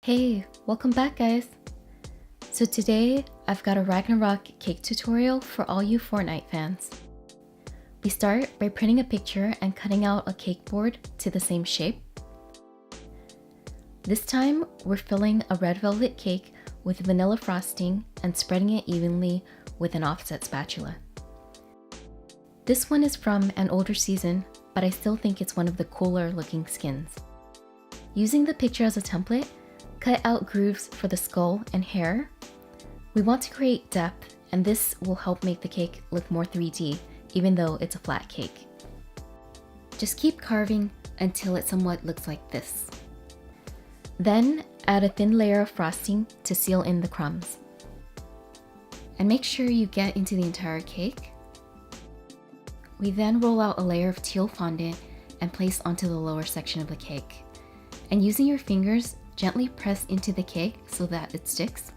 Hey, welcome back guys! So today, I've got a Ragnarok cake tutorial for all you Fortnite fans. We start by printing a picture and cutting out a cake board to the same shape. This time, we're filling a red velvet cake with vanilla frosting and spreading it evenly with an offset spatula. This one is from an older season, but I still think it's one of the cooler looking skins. Using the picture as a template, cut out grooves for the skull and hair. We want to create depth, and this will help make the cake look more 3D, even though it's a flat cake. Just keep carving until it somewhat looks like this. Then add a thin layer of frosting to seal in the crumbs. And make sure you get into the entire cake. We then roll out a layer of teal fondant and place onto the lower section of the cake. And using your fingers, gently press into the cake so that it sticks.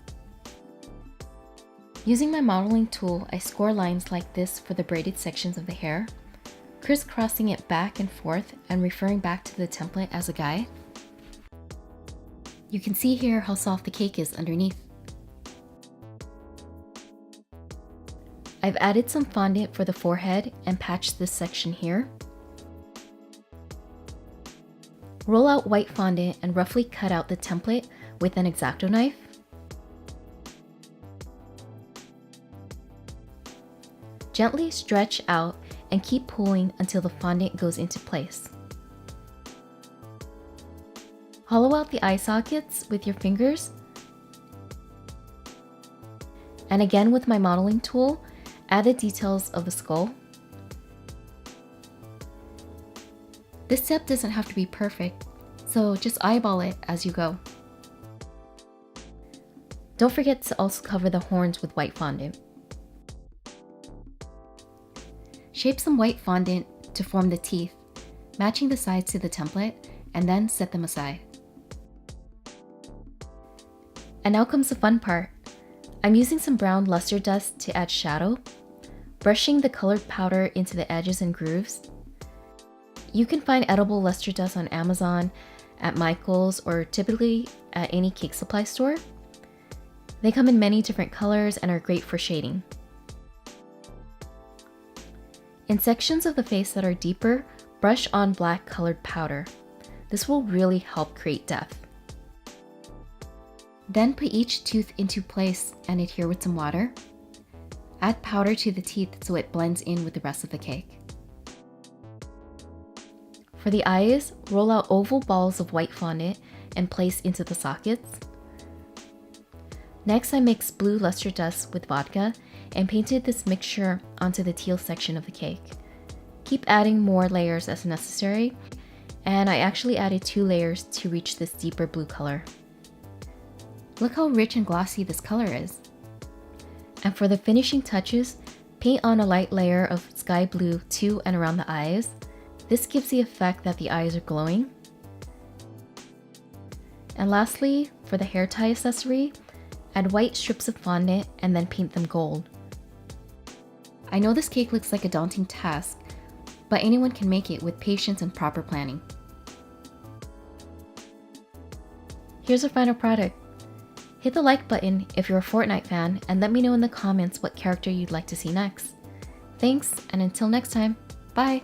Using my modeling tool, I score lines like this for the braided sections of the hair, crisscrossing it back and forth and referring back to the template as a guide. You can see here how soft the cake is underneath. I've added some fondant for the forehead and patched this section here. Roll out white fondant and roughly cut out the template with an exacto knife. Gently stretch out and keep pulling until the fondant goes into place. Hollow out the eye sockets with your fingers. And again with my modeling tool, add the details of the skull. This step doesn't have to be perfect, so just eyeball it as you go. Don't forget to also cover the horns with white fondant. Shape some white fondant to form the teeth, matching the sides to the template, and then set them aside. And now comes the fun part. I'm using some brown luster dust to add shadow, brushing the colored powder into the edges and grooves. You can find edible luster dust on Amazon, at Michael's, or typically at any cake supply store. They come in many different colors and are great for shading. In sections of the face that are deeper, brush on black colored powder. This will really help create depth. Then put each tooth into place and adhere with some water. Add powder to the teeth so it blends in with the rest of the cake. For the eyes, roll out oval balls of white fondant and place into the sockets. Next, I mixed blue luster dust with vodka and painted this mixture onto the teal section of the cake. Keep adding more layers as necessary, and I actually added 2 layers to reach this deeper blue color. Look how rich and glossy this color is. And for the finishing touches, paint on a light layer of sky blue to and around the eyes. This gives the effect that the eyes are glowing. And lastly, for the hair tie accessory, add white strips of fondant and then paint them gold. I know this cake looks like a daunting task, but anyone can make it with patience and proper planning. Here's our final product. Hit the like button if you're a Fortnite fan and let me know in the comments what character you'd like to see next. Thanks, and until next time, bye!